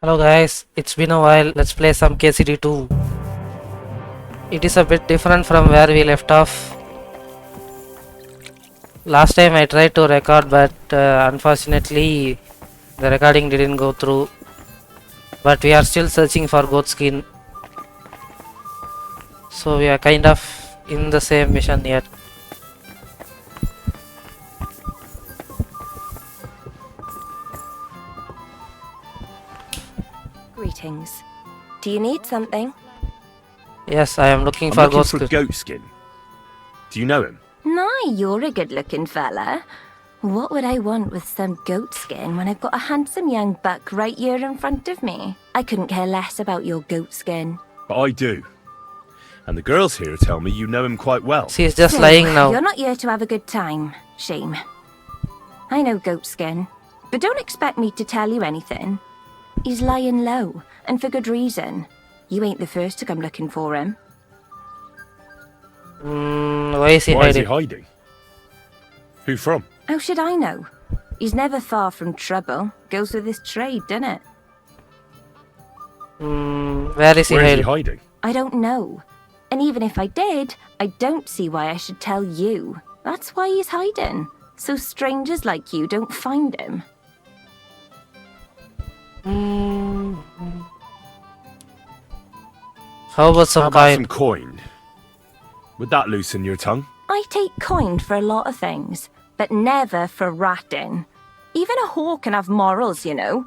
Hello guys, it's been a while. Let's play some KCD2. It is a bit different from where we left off. Last time I tried to record, but unfortunately the recording didn't go through. But we are still searching for goat skin. So we are kind of in the same mission yet. Greetings. Do you need something? Yes, I am looking I'm for looking goat for skin. goat skin. Do you know him? Nah, you're a good-looking fella. What would I want with some goat skin when I've got a handsome young buck right here in front of me? I couldn't care less about your goat skin. But I do. And the girls here tell me you know him quite well. She is just So, lying now. You're not here to have a good time. Shame. I know goat skin, but don't expect me to tell you anything. He's lying low, and for good reason. You ain't the first to come looking for him. Why is he Why is he hiding? hiding? Who from? How should I know? He's never far from trouble. Goes with his trade, doesn't it? Where is he Where is he hiding? hiding? I don't know. And even if I did, I don't see why I should tell you. That's why he's hiding. So strangers like you don't find him. How about some How about coin? some coin? Would that loosen your tongue? I take coin for a lot of things, but never for ratting. Even a whore can have morals, you know.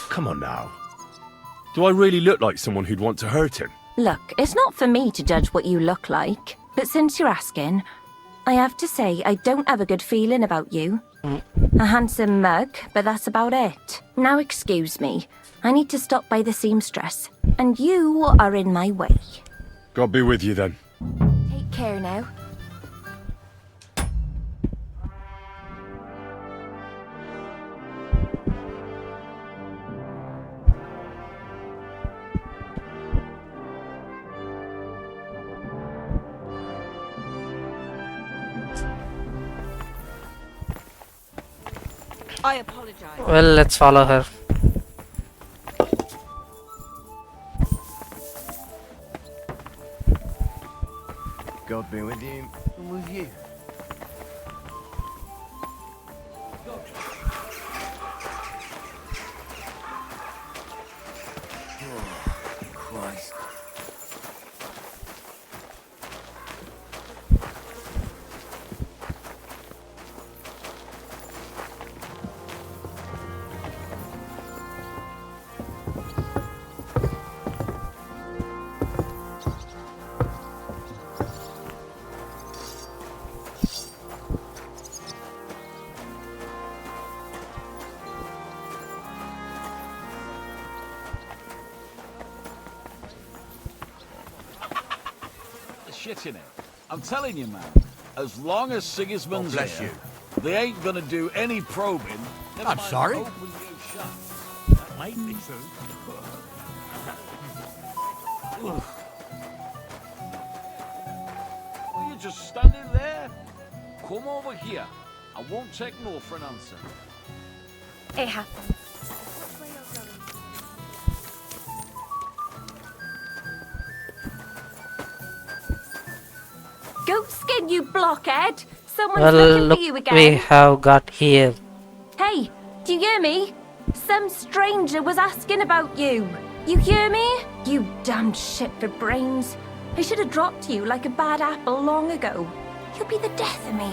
Come on now. Do I really look like someone who'd want to hurt him? Look, it's not for me to judge what you look like, but since you're asking, I have to say I don't have a good feeling about you. A handsome mug, but that's about it. Now excuse me, I need to stop by the seamstress, and you are in my way. God be with you then. Take care now. I apologize. Well, let's follow her. God be with you and with you. Oh, Christ. Shit in it. I'm telling you, man. As long as Sigismund's bless here, you. they ain't gonna do any probing. Never I'm mind sorry? open you shut. That might be true. Well, you're just standing there. Come over here. I won't take no for an answer. It happens. Goat skin, you blockhead! Someone's Well, looking look, for you we again. have got here. Hey, do you hear me? Some stranger was asking about you. You hear me? You damned shit for brains. I should have dropped you like a bad apple long ago. You'll be the death of me.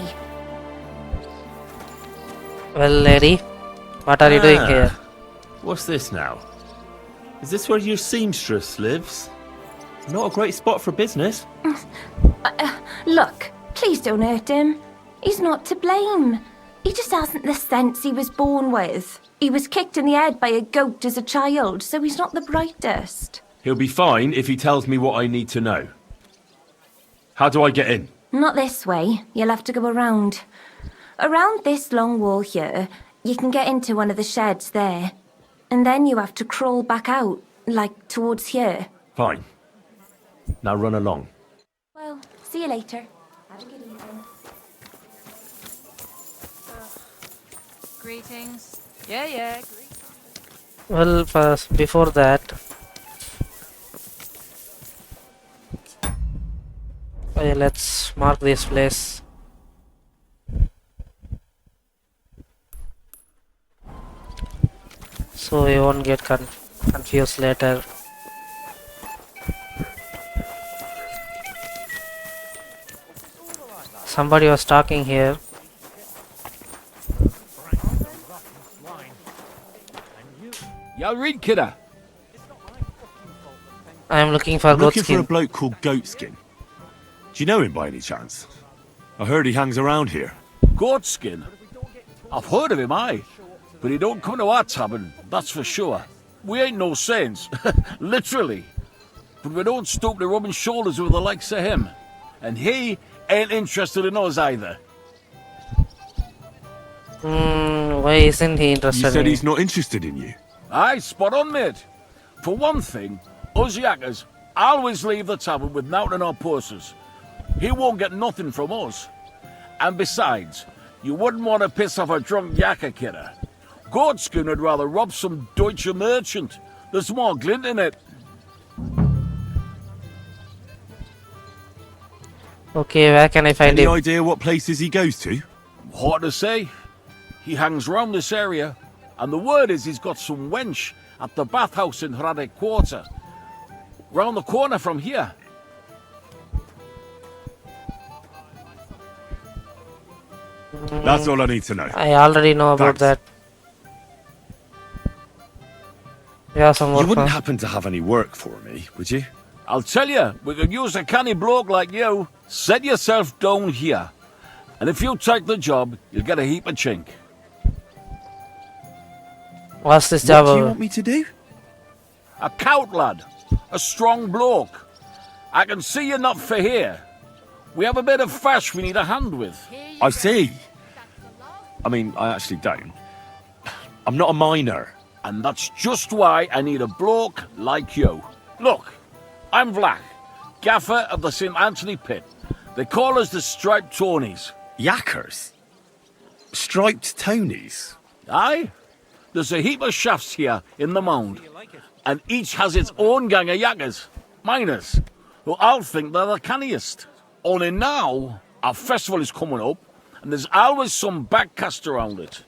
Well, lady, what are you doing here? What's this now? Is this where your seamstress lives? Not a great spot for business. Look, please don't hurt him. He's not to blame. He just hasn't the sense he was born with. He was kicked in the head by a goat as a child, so he's not the brightest. He'll be fine if he tells me what I need to know. How do I get in? Not this way. You'll have to go around. Around this long wall here, you can get into one of the sheds there. And then you have to crawl back out, like towards here. Fine. Now run along. Well, see you later. Greetings. Yeah. Well, first, before that, let's mark this place. So we won't get confused later. Somebody was talking here. Yeah, read, kidder. I am looking for I'm looking for a Goatskin. bloke called Goatskin. Do you know him by any chance? I heard he hangs around here. Goatskin. I've heard of him, aye. But he don't come to our tavern, that's for sure. We ain't no saints, literally. But we don't stoop to rubbing shoulders with the likes of him. And he ain't interested in us either. Why isn't he interested You said in he's not interested in you. Aye, spot on, mate. For one thing, us yakkers always leave the tavern with nowt in our purses. He won't get nothing from us. And besides, you wouldn't want to piss off a drunk yakker, kidder. Goatskin would rather rob some Deutsche merchant. There's more glint in it. Okay, where can I find Any him? idea what places he goes to? Hard to say. He hangs round this area, and the word is he's got some wench at the bathhouse in Hradec Quarter. Round the corner from here. That's all I need to know. I already know about Thanks. that. Yeah, some You work. wouldn't happen to have any work for me, would you? I'll tell you, we could use a canny bloke like you. Set yourself down here. And if you take the job, you'll get a heap of chink. What's this What job? do you about? want me to do? A cout lad. A strong bloke. I can see you're not for here. We have a bit of fash we need a hand with. I see. I mean, I actually don't. I'm not a miner. And that's just why I need a bloke like you. Look, I'm Vlach, gaffer of the St. Anthony Pit. They call us the Striped Tonys. Yakkers? Striped Tonys? Aye? There's a heap of shafts here in the mound. And each has its own gang of yakkers, miners, who all think they're the canniest. Only now, our festival is coming up, and there's always some backcast around it.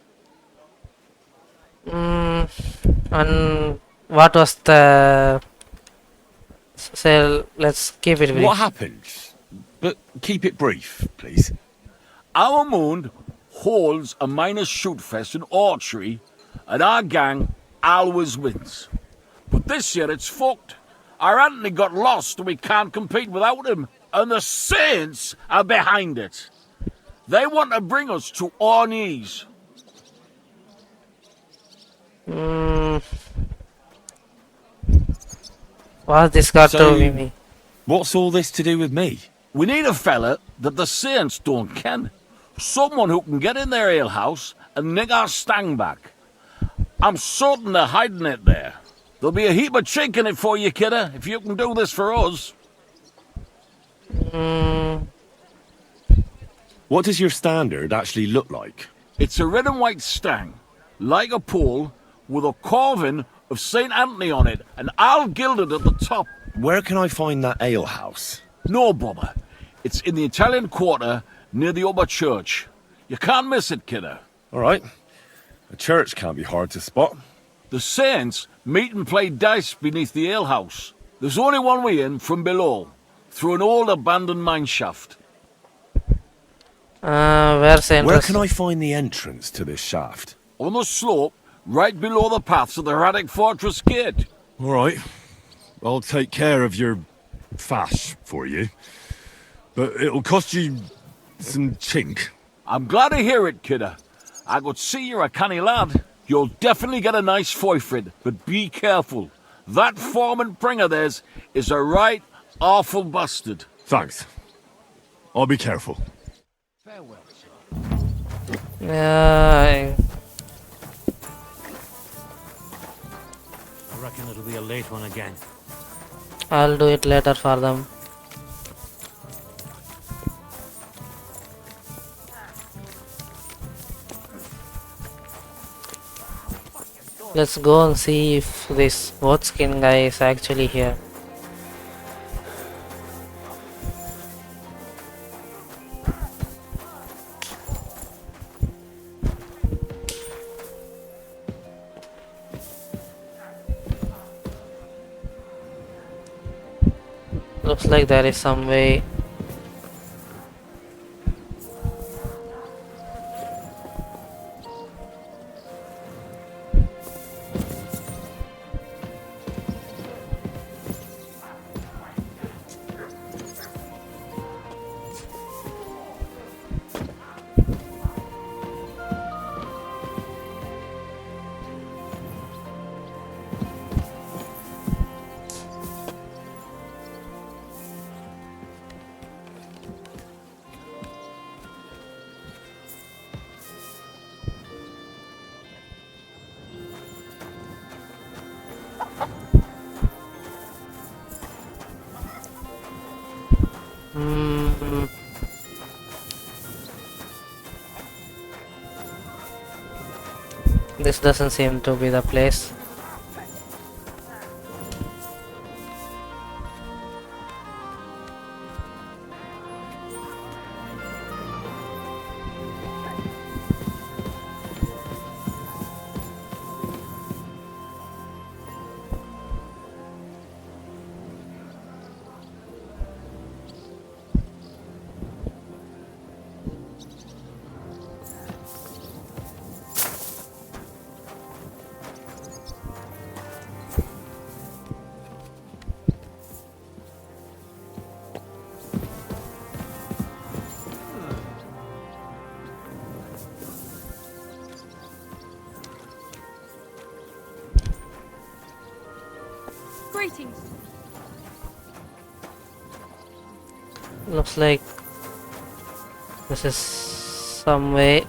And what was the... Say, let's keep it brief. What happened? But keep it brief, please. Our moon holds a miners' shoot fest in archery, and our gang always wins. But this year it's fucked. Our Anthony got lost and we can't compete without him, and the Saints are behind it. They want to bring us to our knees. What's this got to So- do with me? What's all this to do with me? We need a fella that the Saints don't ken. Someone who can get in their alehouse and nick our stang back. I'm certain they're hiding it there. There'll be a heap of chink in it for you, kidder, if you can do this for us. What does your standard actually look like? It's a red and white stang, like a pole, with a carving of St. Anthony on it, and all gilded at the top. Where can I find that alehouse? No bother. It's in the Italian Quarter near the upper church. You can't miss it, kidder. All right. A church can't be hard to spot. The Saints meet and play dice beneath the alehouse. There's only one way in from below, through an old abandoned mine shaft. Where's the Where entrance? can I find the entrance to this shaft? On the slope, right below the paths of the Hradec Fortress Gate. All right. I'll take care of your fash for you. But it'll cost you some chink. I'm glad to hear it, kidder. I could see you're a canny lad. You'll definitely get a nice foy for it, but be careful. That foreman pring of theirs is a right awful bastard. Thanks. I'll be careful. Farewell, sir. Yeah, I reckon it'll be a late one again. I'll do it later for them. Let's go and see if this goat skin guy is actually here. Looks like there is some way. This doesn't seem to be the place. Greetings. Looks like this is some way.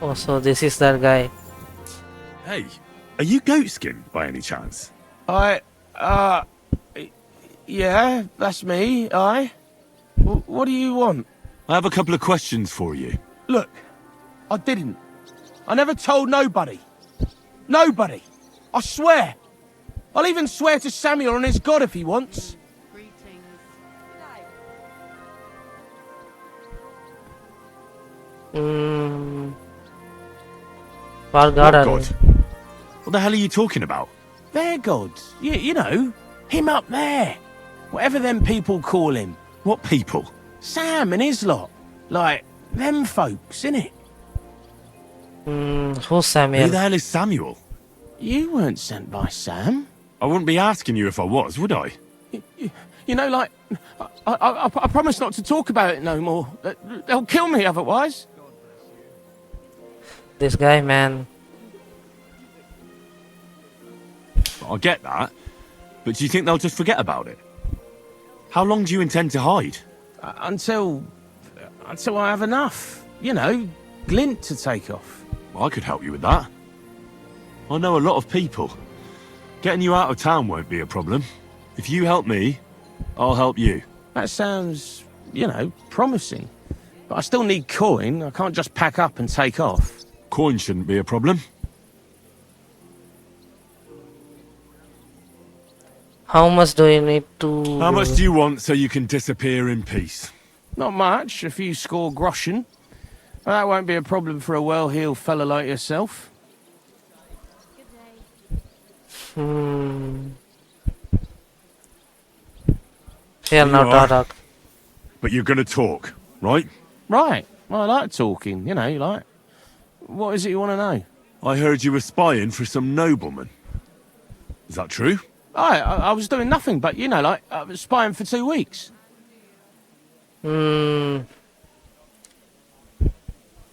Oh, so this is that guy. Hey, are you goatskin by any chance? Yeah, that's me, What do you want? I have a couple of questions for you. Look, I didn't. I never told nobody. Nobody. I swear. I'll even swear to Samuel and his God if he wants. Greetings. What God? What the hell are you talking about? Their gods. You know, him up there. Whatever them people call him. What people? Sam and his lot. Like, them folks, innit? Who's Who Samuel? the hell is Samuel? You weren't sent by Sam. I wouldn't be asking you if I was, would I? You know, like, I promise not to talk about it no more. They'll kill me otherwise. This guy, man. I get that, but do you think they'll just forget about it? How long do you intend to hide? Until I have enough. You know, glint to take off. Well, I could help you with that. I know a lot of people. Getting you out of town won't be a problem. If you help me, I'll help you. That sounds, you know, promising. But I still need coin. I can't just pack up and take off. Coin shouldn't be a problem. How much do you need to... How much do you want so you can disappear in peace? Not much, a few score groschen. Well, that won't be a problem for a well-heeled fella like yourself. Here, now You are. talk. But you're gonna talk, right? Right. Well, I like talking, you know, like... What is it you want to know? I heard you were spying for some nobleman. Is that true? I was doing nothing but, you know, like, I was spying for 2 weeks.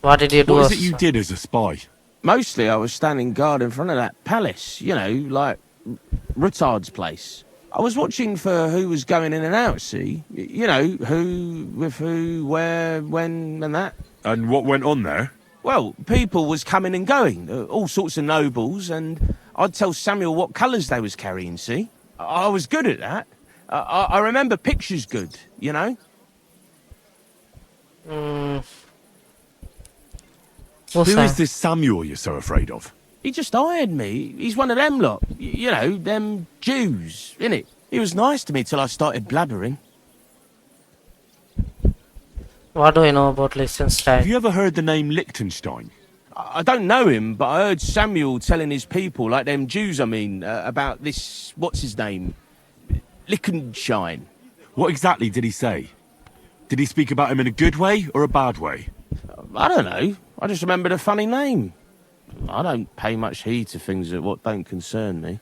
What did you do? What is it you did as a spy? Mostly I was standing guard in front of that palace, you know, like Rutard's place. I was watching for who was going in and out, see? You know, who, with who, where, when, and that. And what went on there? Well, people was coming and going, all sorts of nobles, and I'd tell Samuel what colours they was carrying, see? I was good at that. I remember pictures good, you know? Who is this Samuel you're so afraid of? He just hired me. He's one of them lot. You know, them Jews, innit? He was nice to me till I started blabbering. What do you know about Liechtenstein? Have you ever heard the name Liechtenstein? I don't know him, but I heard Samuel telling his people, like them Jews, I mean, about this, what's his name? Liechtenstein. What exactly did he say? Did he speak about him in a good way or a bad way? I don't know. I just remembered a funny name. I don't pay much heed to things that what don't concern me.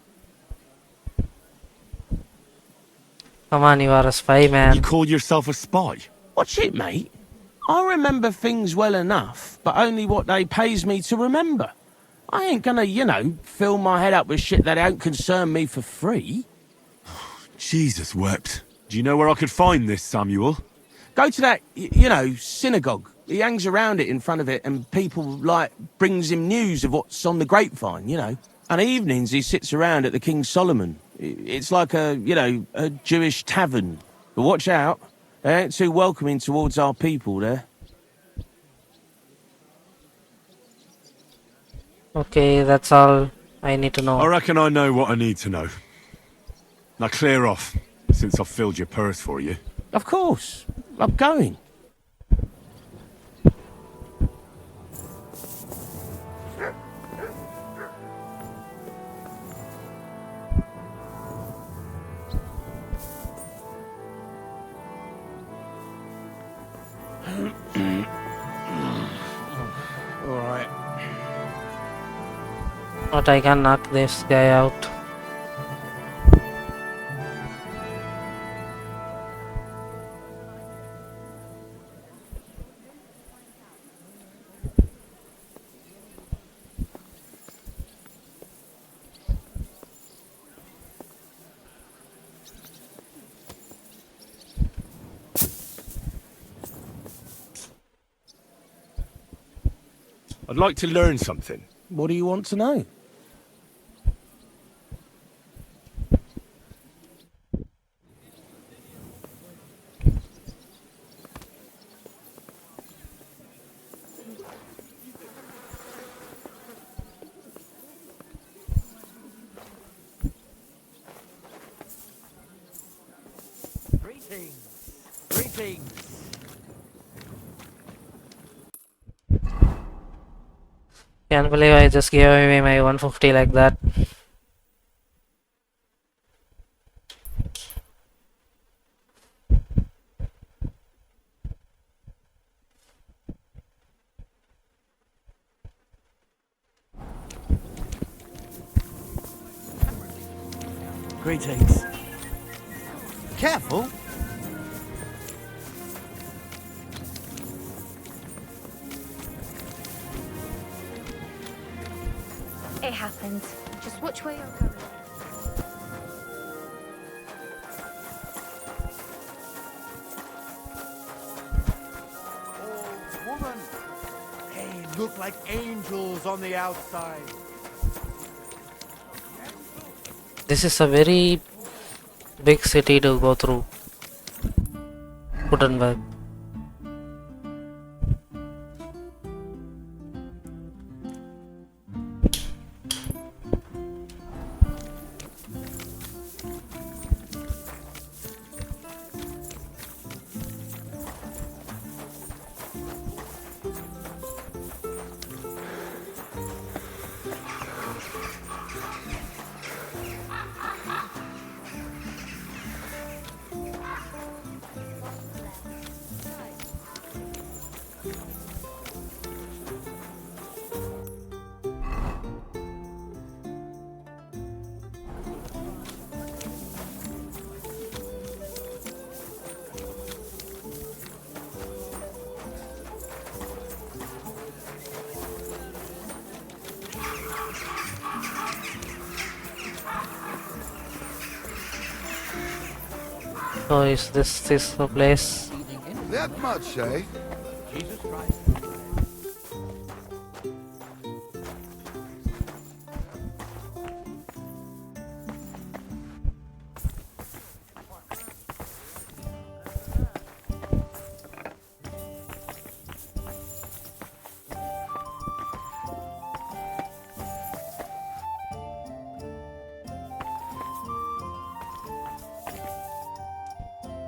Come on, you are a spy, man. You call yourself a spy? Watch it, mate. I remember things well enough, but only what they pays me to remember. I ain't gonna, you know, fill my head up with shit that don't concern me for free. Jesus wept. Do you know where I could find this Samuel? Go to that, you know, synagogue. He hangs around it in front of it, and people, like, brings him news of what's on the grapevine, you know. And evenings he sits around at the King Solomon. It's like a, you know, a Jewish tavern. But watch out. They ain't too welcoming towards our people there. Okay, that's all I need to know. I reckon I know what I need to know. Now clear off, since I've filled your purse for you. Of course. I'm going. Alright. But I can knock this guy out. I'd like to learn something. What do you want to know? Greetings. Can't believe I just gave away my 150 like that. Greetings. Careful. It happens. Just watch where you're going. Oh, woman. They look like angels on the outside. This is a very big city to go through. KUTTENBERG. So is this the place? That much, eh?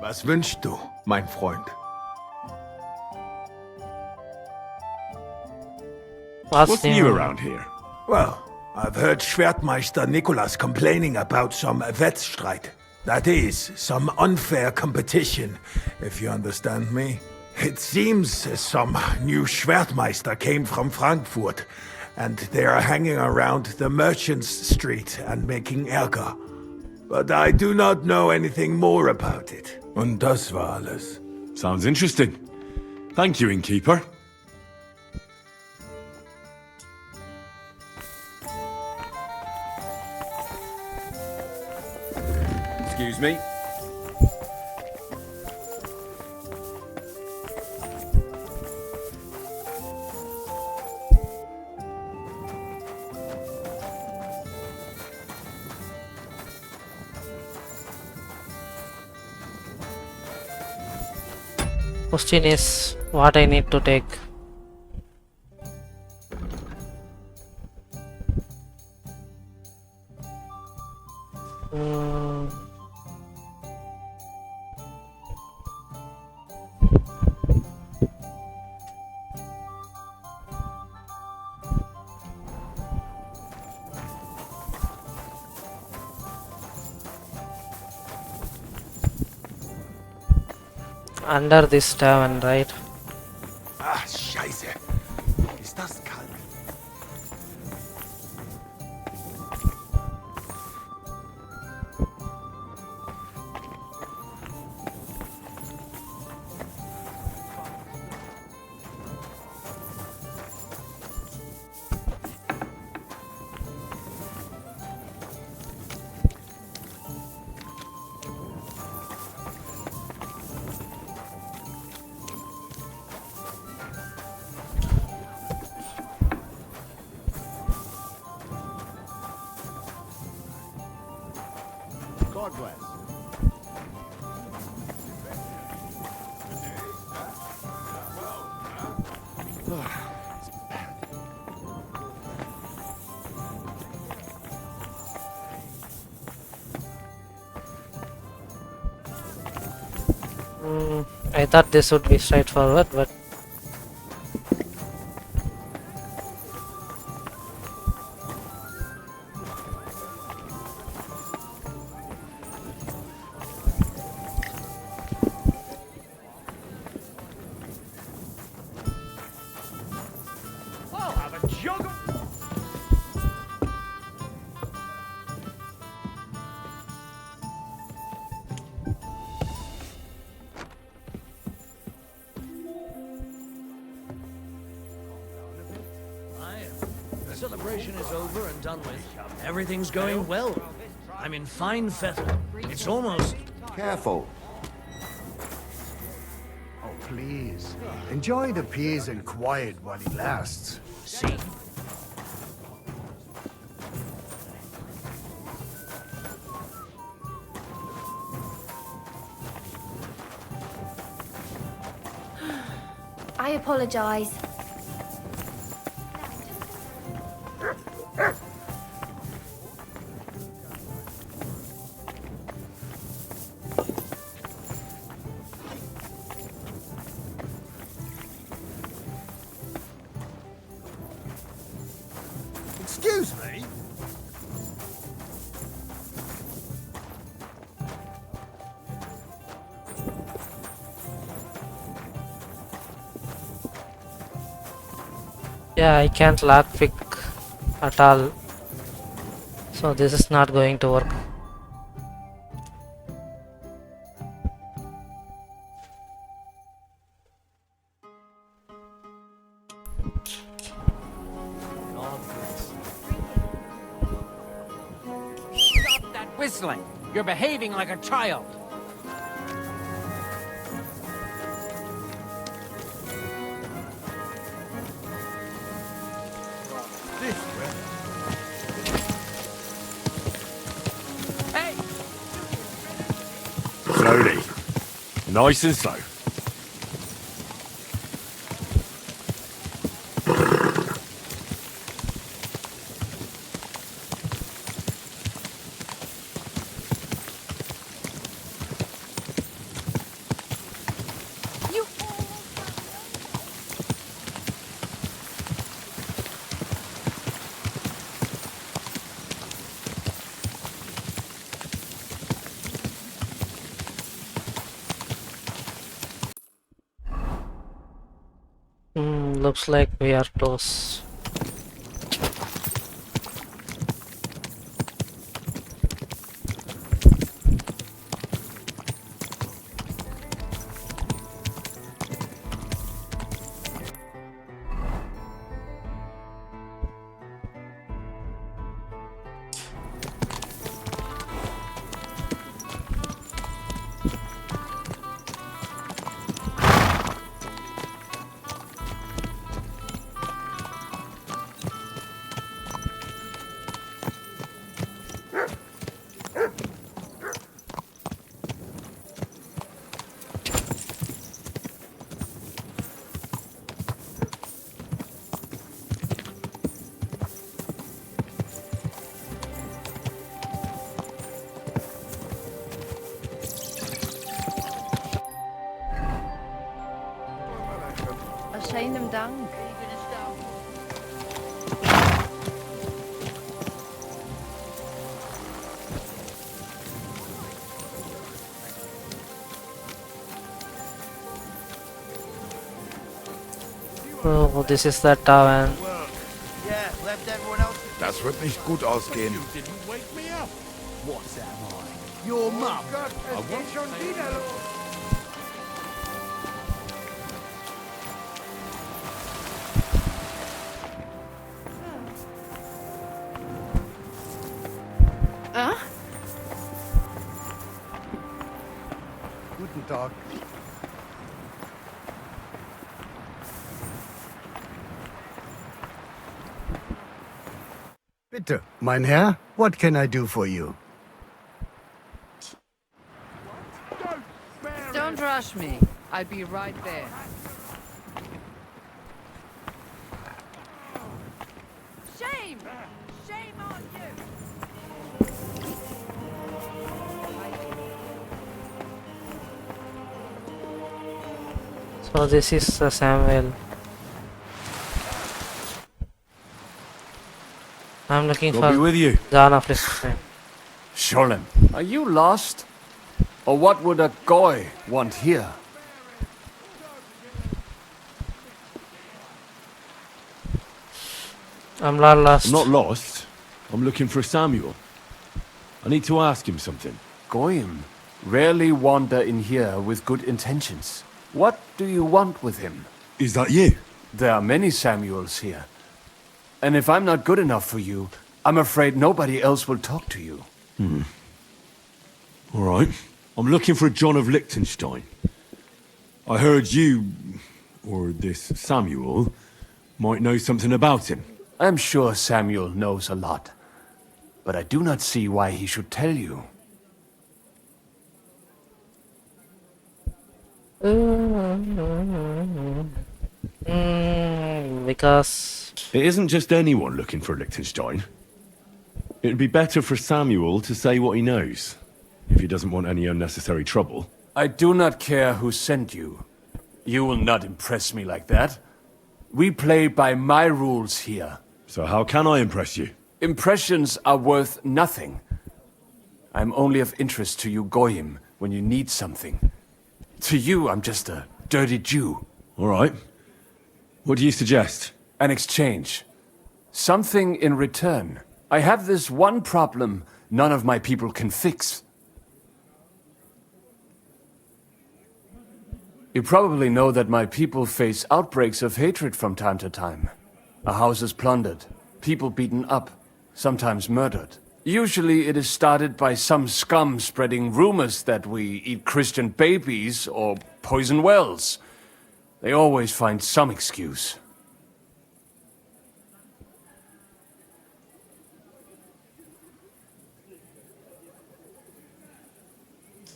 Was wünschst du, mein Freund? What's new around here? Well, I've heard Schwertmeister Nicholas complaining about some Wettstreit. That is, some unfair competition, if you understand me. It seems some new Schwertmeister came from Frankfurt, and they are hanging around the Merchants Street and making Ärger. But I do not know anything more about it. Und das war alles. Sounds interesting. Thank you, innkeeper. Excuse me. Question is what I need to take. Under this tavern, right? Ah, Scheiße. Ist das kalt? God bless. I thought this would be straightforward, but I'll have a jug of... The celebration is over and done with. Everything's going well. I'm in fine fettle. It's almost... Careful. Oh, please. Enjoy the peace and quiet while it lasts. See? I apologize. Excuse me? yeah, I can't lockpick at all. So this is not going to work. Stop that whistling! You're behaving like a child. Slowly. Nice and slow. Looks like we are close. Schönen Dank. Oh, this is the tavern. Yeah, left everyone else. Das wird nicht gut ausgehen. You didn't wake me up. What am I? Your mum. Guten Tag. Bitte, mein Herr, what can I do for you? Don't rush me. I'll be right there. Shame! Shame on you! So this is Samuel. I'm looking I'll for be with you. John of Lisbon. Sholem, are you lost? Or what would a goy want here? I'm not lost. I'm not lost. I'm looking for Samuel. I need to ask him something. Goyim rarely wander in here with good intentions. What do you want with him? Is that you? There are many Samuels here. And if I'm not good enough for you, I'm afraid nobody else will talk to you. All right. I'm looking for John of Liechtenstein. I heard you, or this Samuel, might know something about him. I'm sure Samuel knows a lot. But I do not see why he should tell you. Because It isn't just anyone looking for Liechtenstein. It'd be better for Samuel to say what he knows, if he doesn't want any unnecessary trouble. I do not care who sent you. You will not impress me like that. We play by my rules here. So how can I impress you? Impressions are worth nothing. I'm only of interest to you Goyim when you need something. To you, I'm just a dirty Jew. All right. What do you suggest? An exchange. Something in return. I have this one problem none of my people can fix. You probably know that my people face outbreaks of hatred from time to time. A house is plundered, people beaten up, sometimes murdered. Usually it is started by some scum spreading rumors that we eat Christian babies or poison wells. They always find some excuse.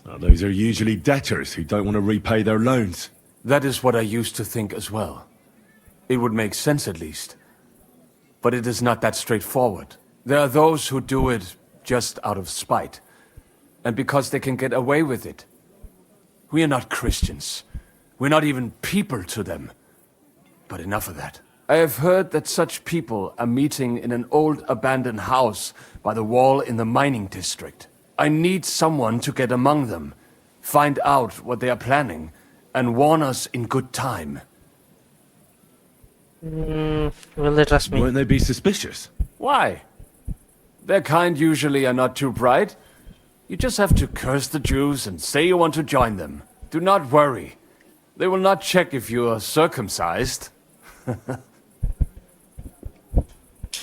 Those are usually debtors who don't want to repay their loans. That is what I used to think as well. It would make sense at least. But it is not that straightforward. There are those who do it just out of spite. And because they can get away with it. We are not Christians. We're not even people to them. But enough of that. I have heard that such people are meeting in an old abandoned house by the wall in the mining district. I need someone to get among them, find out what they are planning, and warn us in good time. Will they trust me? Won't they be suspicious? Why? Their kind usually are not too bright. You just have to curse the Jews and say you want to join them. Do not worry. They will not check if you are circumcised.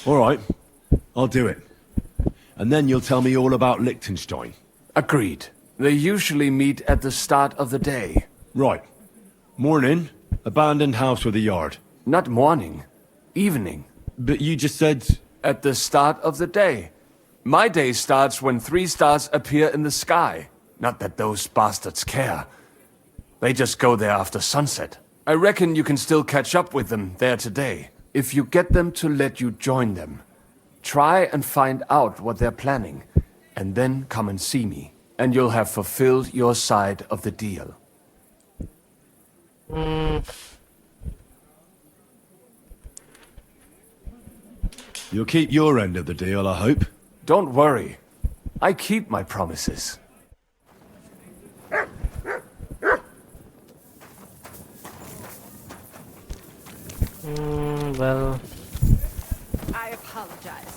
All right, I'll do it. And then you'll tell me all about Liechtenstein. Agreed. They usually meet at the start of the day. Right. Morning, abandoned house with a yard. Not morning. Evening. But you just said... At the start of the day. My day starts when 3 stars appear in the sky. Not that those bastards care. They just go there after sunset. I reckon you can still catch up with them there today. If you get them to let you join them. Try and find out what they're planning. And then come and see me. And you'll have fulfilled your side of the deal. You'll keep your end of the deal, I hope. Don't worry. I keep my promises. Well... I apologize.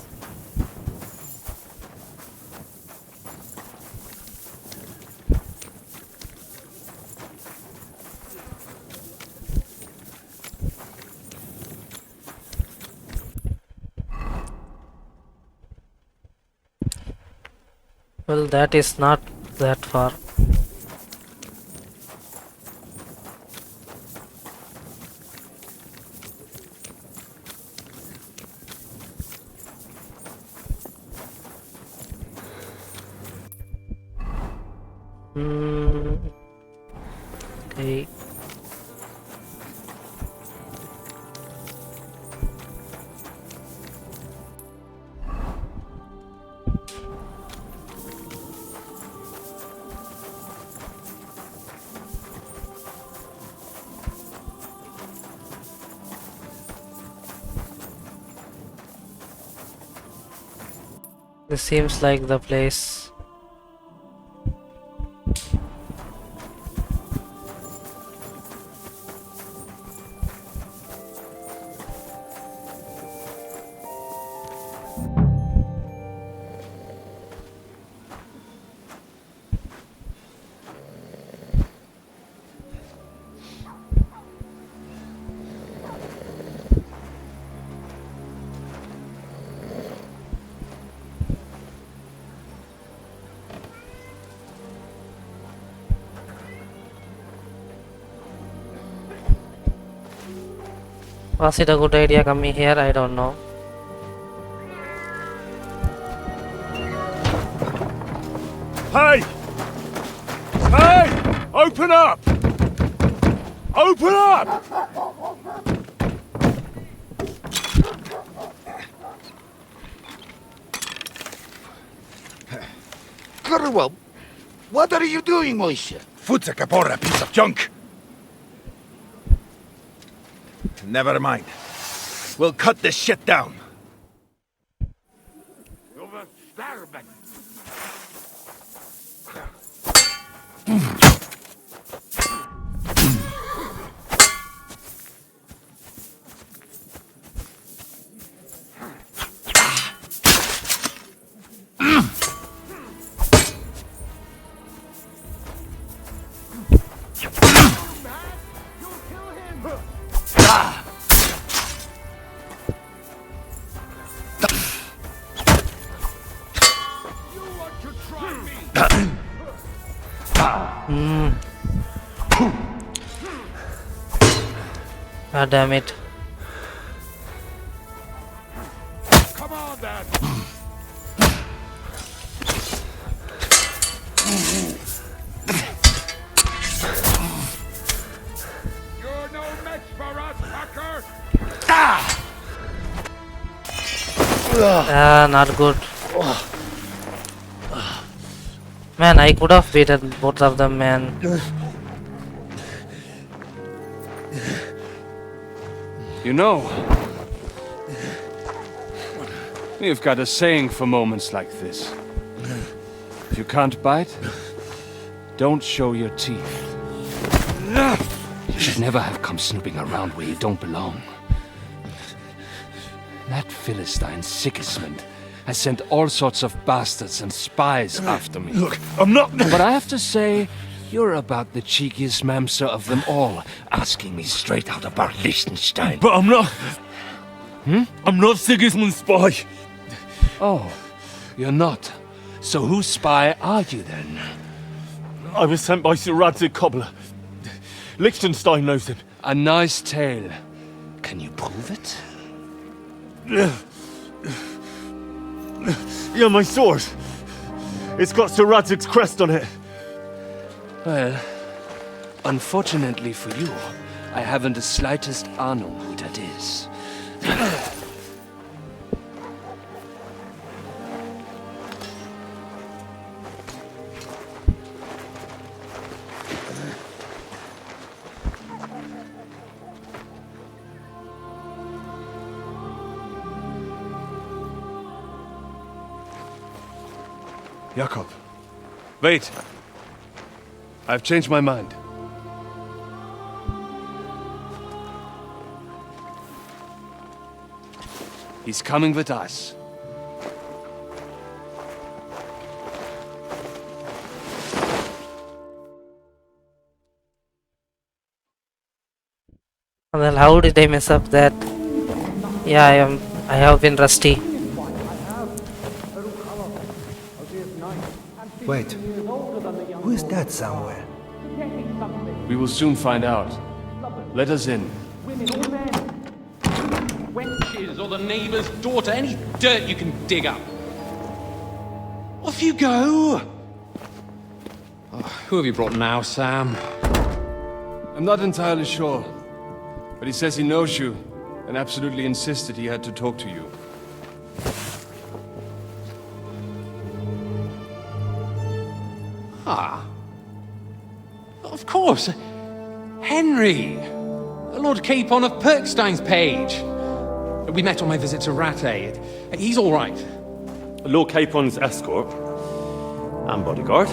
Well, that is not that far. Okay. This seems like the place. Was it a good idea coming here? I don't know. Hey! Hey! Open up! Open up! Well, what are you doing, Moishe? Futsa Kapora, piece of junk! Never mind. We'll cut this shit down. God damn it. Come on, then. Not good. Man, I could have beaten both of them, man. You know, we've got a saying for moments like this. If you can't bite, don't show your teeth. You should never have come snooping around where you don't belong. That Philistine Sigismund has sent all sorts of bastards and spies after me. Look, I'm not... But I have to say, you're about the cheekiest mamser of them all, asking me straight out about Liechtenstein. But I'm not... I'm not Sigismund's spy. Oh, you're not. So whose spy are you then? I was sent by Sir RAZER Cobbler. Liechtenstein knows him. A nice tale. Can you prove it? Yeah, my sword. It's got Sir RAZER's crest on it. Well, unfortunately for you, I haven't the slightest ahnung who that is. Jakob, wait. I've changed my mind. He's coming with us. Well, how did I mess up that? Yeah, I have been rusty. Wait, who is that somewhere? We will soon find out. Let us in. Wenches or the neighbour's daughter, any dirt you can dig up. Off you go! Oh, who have you brought now, Sam? I'm not entirely sure, but he says he knows you and absolutely insisted he had to talk to you. Ah. Of course. Henry. Lord Capon of Perkstein's page. We met on my visit to Rattay. He's all right. Lord Capon's escort and bodyguard.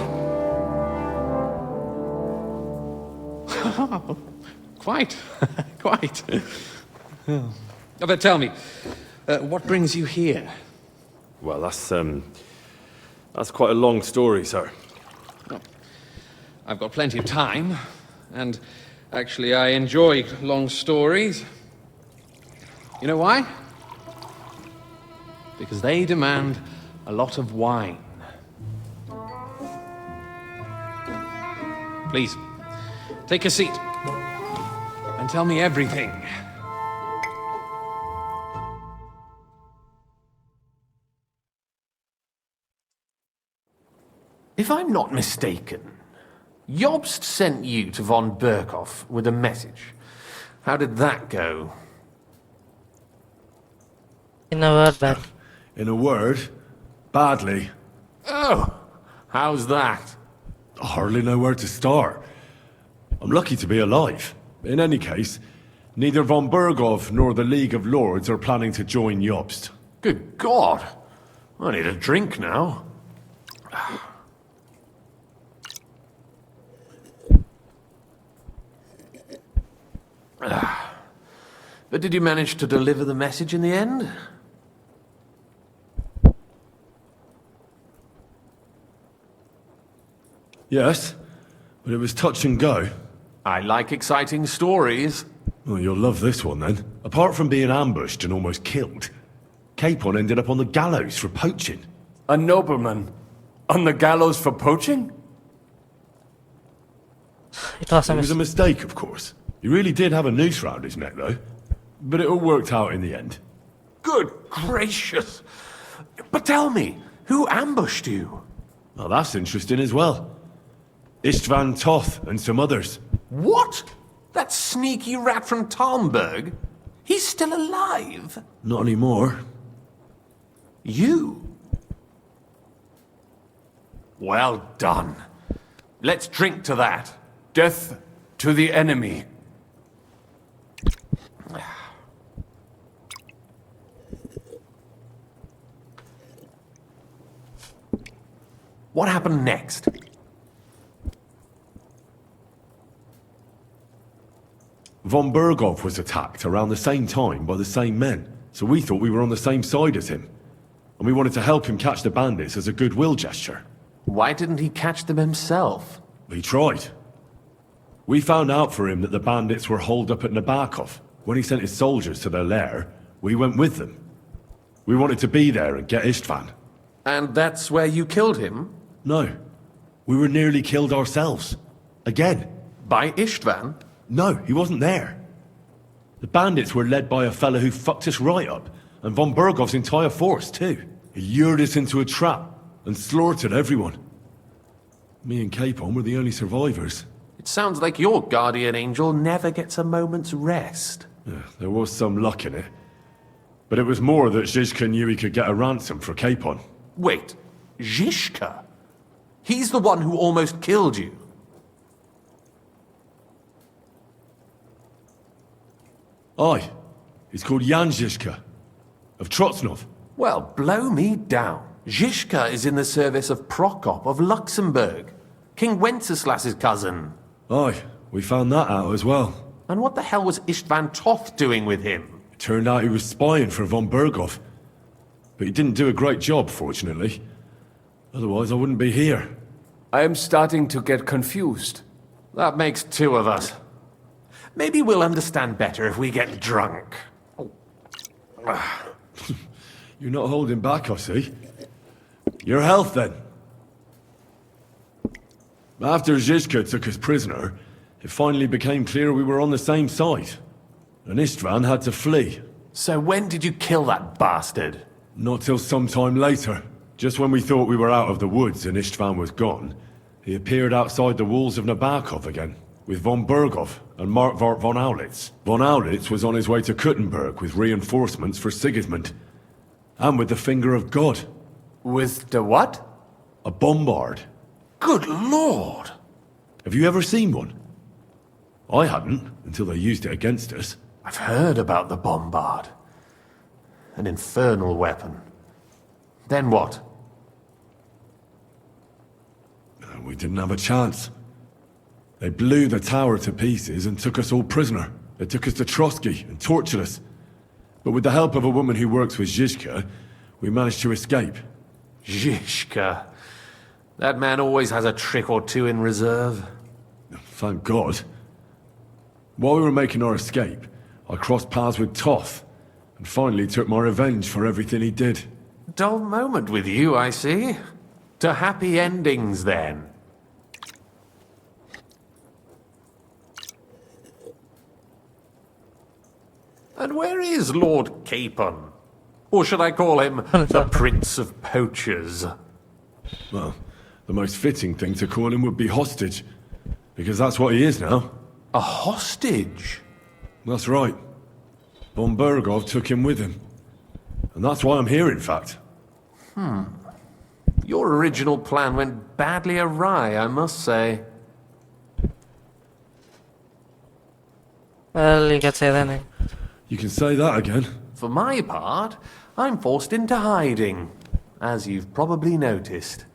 Quite. Quite. Oh, but tell me, what brings you here? Well, that's quite a long story, sir. Well, I've got plenty of time, and actually I enjoy long stories. You know why? Because they demand a lot of wine. Please, take a seat and tell me everything. If I'm not mistaken, Jobst sent you to von Berkhoff with a message. How did that go? In a word, bad. In a word, badly. Oh, how's that? I hardly know where to start. I'm lucky to be alive. In any case, neither von Berghoff nor the League of Lords are planning to join Jobst. Good God. I need a drink now. But did you manage to deliver the message in the end? Yes, but it was touch and go. I like exciting stories. Well, you'll love this one then. Apart from being ambushed and almost killed, Capon ended up on the gallows for poaching. A nobleman? On the gallows for poaching? It was a mistake, of course. He really did have a noose round his neck, though. But it all worked out in the end. Good gracious. But tell me, who ambushed you? Well, that's interesting as well. Istvan Toth and some others. What? That sneaky rat from Talmberg? He's still alive? Not anymore. You? Well done. Let's drink to that. Death to the enemy. What happened next? Von Berghoff was attacked around the same time by the same men, so we thought we were on the same side as him. And we wanted to help him catch the bandits as a goodwill gesture. Why didn't he catch them himself? He tried. We found out for him that the bandits were holed up at Nabokov. When he sent his soldiers to their lair, we went with them. We wanted to be there and get Istvan. And that's where you killed him? No. We were nearly killed ourselves. Again. By Istvan? No, he wasn't there. The bandits were led by a fellow who fucked us right up, and von Bergov's entire force, too. He lured us into a trap and slaughtered everyone. Me and Capon were the only survivors. It sounds like your guardian angel never gets a moment's rest. Yeah, there was some luck in it. But it was more that Zizka knew he could get a ransom for Capon. Wait, Zizka? He's the one who almost killed you. Aye. He's called Jan Zizka. Of Trotsnov. Well, blow me down. Zizka is in the service of Prokop of Luxembourg, King Wenceslas's cousin. Aye, we found that out as well. And what the hell was Istvan Toth doing with him? It turned out he was spying for von Berghoff. But he didn't do a great job, fortunately. Otherwise, I wouldn't be here. I am starting to get confused. That makes two of us. Maybe we'll understand better if we get drunk. You're not holding back, I see. Your health, then. After Zizka took us prisoner, it finally became clear we were on the same side. And Istvan had to flee. So when did you kill that bastard? Not till some time later. Just when we thought we were out of the woods and Istvan was gone, he appeared outside the walls of Nabokov again, with von Berghoff and Markvart von Aulitz. Von Aulitz was on his way to KUTTENBERG with reinforcements for Sigismund. And with the finger of God. With the what? A bombard. Good lord! Have you ever seen one? I hadn't, until they used it against us. I've heard about the bombard. An infernal weapon. Then what? We didn't have a chance. They blew the tower to pieces and took us all prisoner. They took us to Trotsky and tortured us. But with the help of a woman who works with Zizka, we managed to escape. Zizka. That man always has a trick or two in reserve. Thank God. While we were making our escape, I crossed paths with Toth, and finally took my revenge for everything he did. Dull moment with you, I see. To happy endings, then. And where is Lord Capon? Or should I call him the Prince of Poachers? Well, the most fitting thing to call him would be hostage, because that's what he is now. A hostage? That's right. Von Berghoff took him with him. And that's why I'm here, in fact. Your original plan went badly awry, I must say. Well, you can say that. You can say that again. For my part, I'm forced into hiding, as you've probably noticed.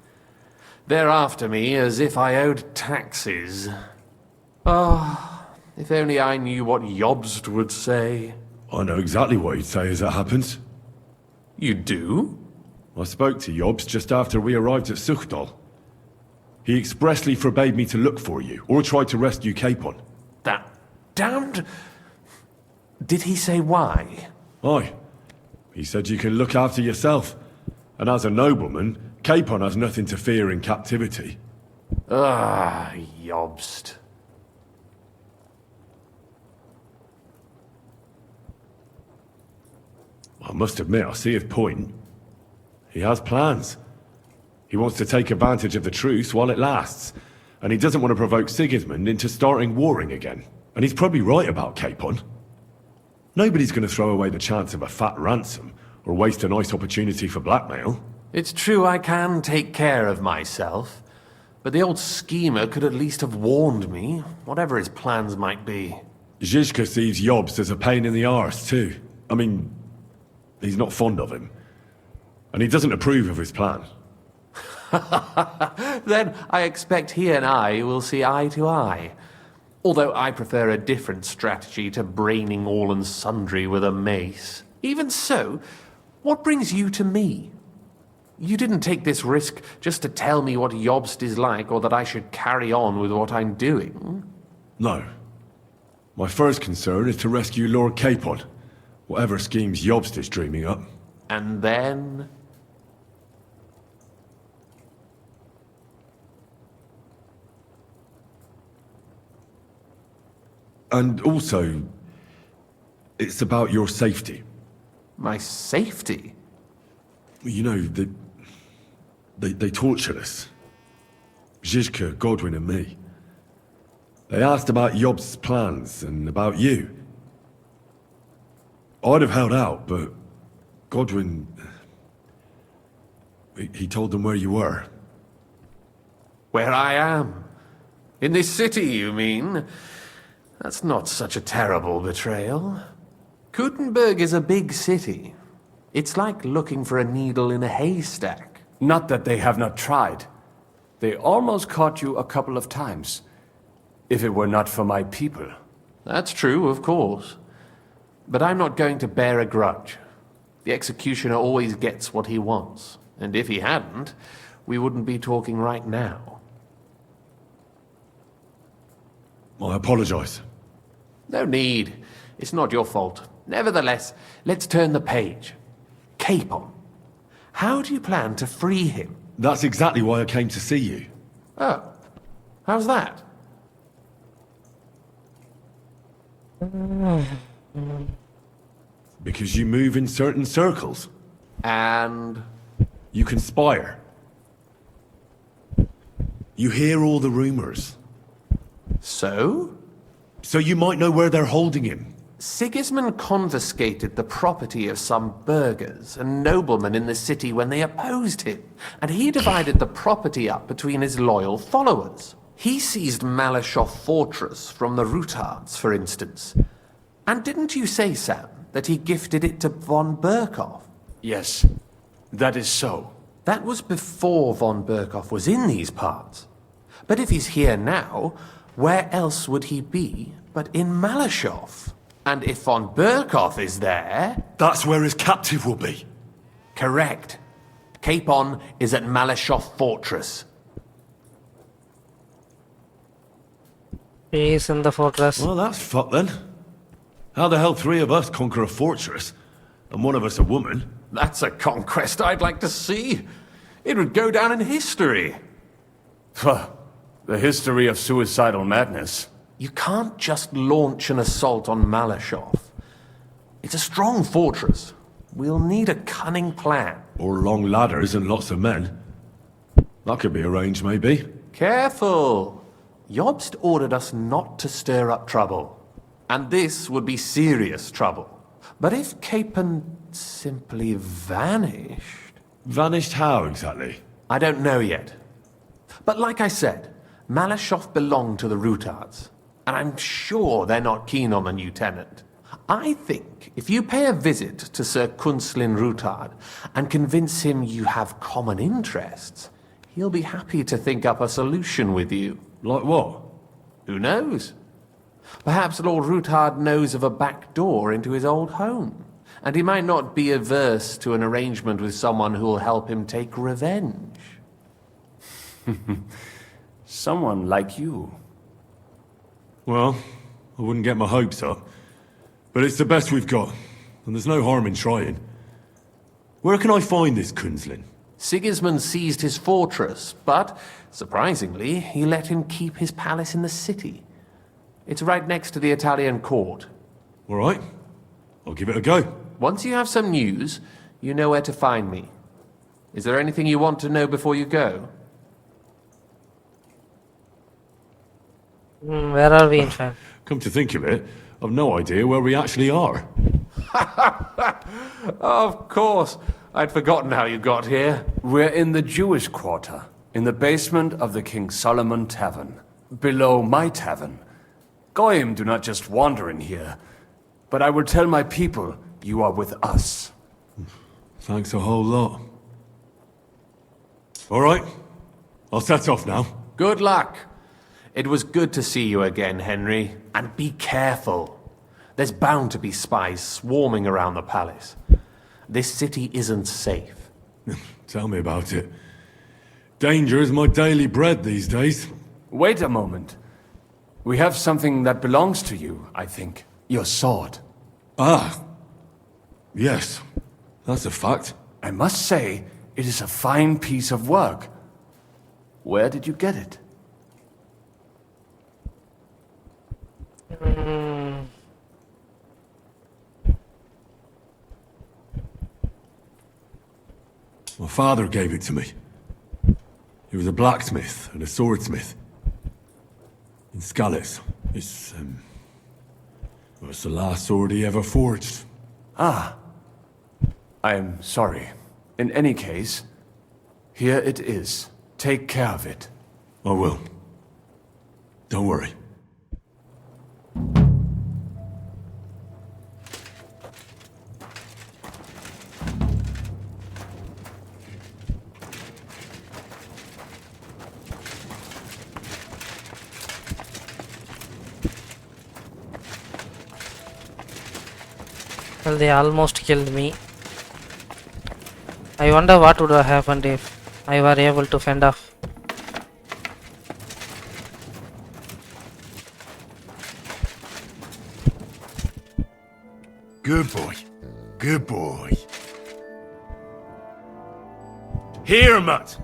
They're after me as if I owed taxes. Oh, if only I knew what Jobst would say. I know exactly what he'd say as it happens. You do? I spoke to Jobst just after we arrived at Suchdal. He expressly forbade me to look for you, or try to rescue Capon. That damned... Did he say why? Aye. He said you can look after yourself. And as a nobleman, Capon has nothing to fear in captivity. Ah, Jobst. I must admit, I see his point. He has plans. He wants to take advantage of the truce while it lasts. And he doesn't want to provoke Sigismund into starting warring again. And he's probably right about Capon. Nobody's going to throw away the chance of a fat ransom, or waste a nice opportunity for blackmail. It's true I can take care of myself, but the old schemer could at least have warned me, whatever his plans might be. Zizka sees Jobst as a pain in the arse, too. I mean, he's not fond of him. And he doesn't approve of his plan. Then I expect he and I will see eye to eye. Although I prefer a different strategy to braining all and sundry with a mace. Even so, what brings you to me? You didn't take this risk just to tell me what Jobst is like, or that I should carry on with what I'm doing. No. My first concern is to rescue Lord Capon, whatever schemes Jobst is dreaming up. And then... And also, it's about your safety. My safety? You know, they tortured us. Zizka, Godwin and me. They asked about Jobst's plans and about you. I'd have held out, but Godwin... He told them where you were. Where I am? In this city, you mean? That's not such a terrible betrayal. KUTTENBERG is a big city. It's like looking for a needle in a haystack. Not that they have not tried. They almost caught you a couple of times. If it were not for my people. That's true, of course. But I'm not going to bear a grudge. The executioner always gets what he wants. And if he hadn't, we wouldn't be talking right now. I apologize. No need. It's not your fault. Nevertheless, let's turn the page. Capon. How do you plan to free him? That's exactly why I came to see you. Oh. How's that? Because you move in certain circles. And? You conspire. You hear all the rumors. So? So you might know where they're holding him. Sigismund confiscated the property of some burghers and noblemen in the city when they opposed him, and he divided the property up between his loyal followers. He seized Malashov Fortress from the Rutards, for instance. And didn't you say, Sam, that he gifted it to von Berkhoff? Yes, that is so. That was before von Berkhoff was in these parts. But if he's here now, where else would he be but in Malashov? And if von Berkhoff is there... That's where his captive will be. Correct. Capon is at Malashov Fortress. He is in the fortress. Well, that's fucked then. How the hell three of us conquer a fortress, and one of us a woman? That's a conquest I'd like to see. It would go down in history. The history of suicidal madness. You can't just launch an assault on Malashov. It's a strong fortress. We'll need a cunning plan. Or long ladders and lots of men. That could be arranged, maybe. Careful! Jobst ordered us not to stir up trouble. And this would be serious trouble. But if Capon simply vanished... Vanished how, exactly? I don't know yet. But like I said, Malashov belonged to the Rutards. And I'm sure they're not keen on the new tenant. I think if you pay a visit to Sir Kunslin Rutard and convince him you have common interests, he'll be happy to think up a solution with you. Like what? Who knows? Perhaps Lord Rutard knows of a back door into his old home, and he might not be averse to an arrangement with someone who'll help him take revenge. Someone like you. Well, I wouldn't get my hopes up. But it's the best we've got, and there's no harm in trying. Where can I find this Kunslin? Sigismund seized his fortress, but, surprisingly, he let him keep his palace in the city. It's right next to the Italian court. All right. I'll give it a go. Once you have some news, you know where to find me. Is there anything you want to know before you go? Where are we, in fact? Come to think of it, I've no idea where we actually are. Of course. I'd forgotten how you got here. We're in the Jewish quarter, in the basement of the King Solomon Tavern, below my tavern. Goyim do not just wander in here, but I will tell my people you are with us. Thanks a whole lot. All right, I'll set off now. Good luck. It was good to see you again, Henry. And be careful. There's bound to be spies swarming around the palace. This city isn't safe. Tell me about it. Danger is my daily bread these days. Wait a moment. We have something that belongs to you, I think. Your sword. Ah. Yes, that's a fact. I must say, it is a fine piece of work. Where did you get it? My father gave it to me. He was a blacksmith and a swordsmith. In Scallis. It's the last sword he ever forged. Ah. I am sorry. In any case, here it is. Take care of it. I will. Don't worry. Well, they almost killed me. I wonder what would have happened if I were able to fend off. Good boy. Good boy. Here, Mutt!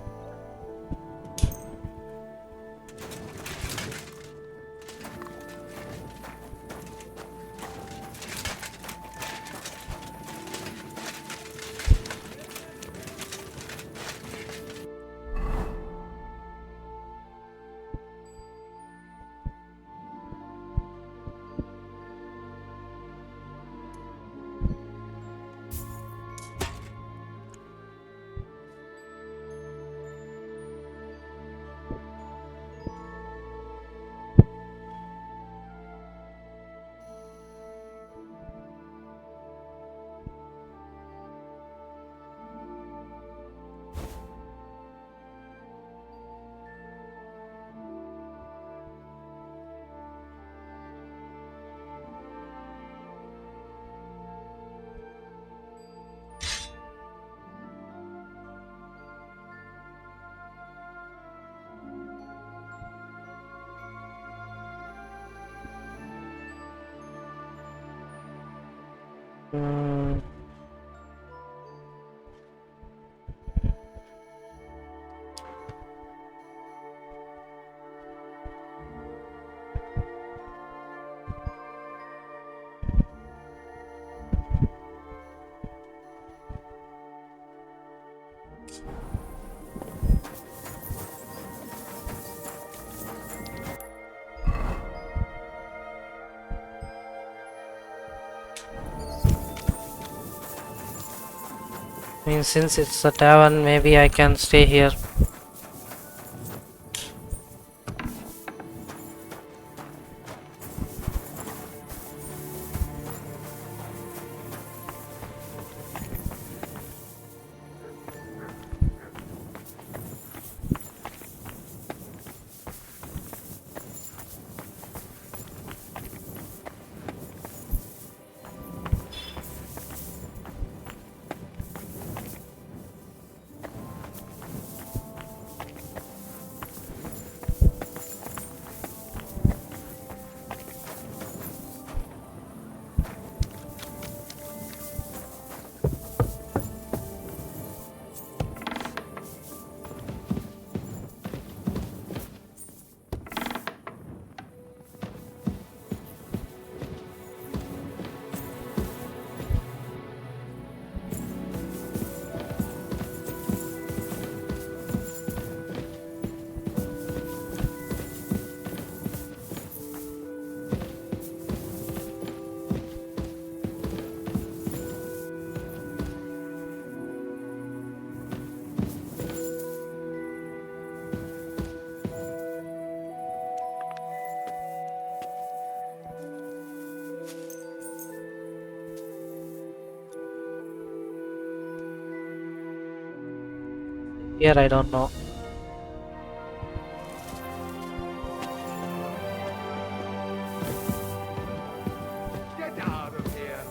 I mean, since it's a tavern, maybe I can stay here. Here I don't know. Get out of here.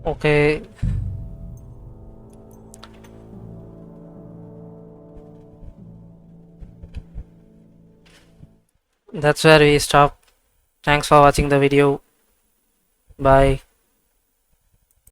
Okay. That's where we stop. Thanks for watching the video. Bye.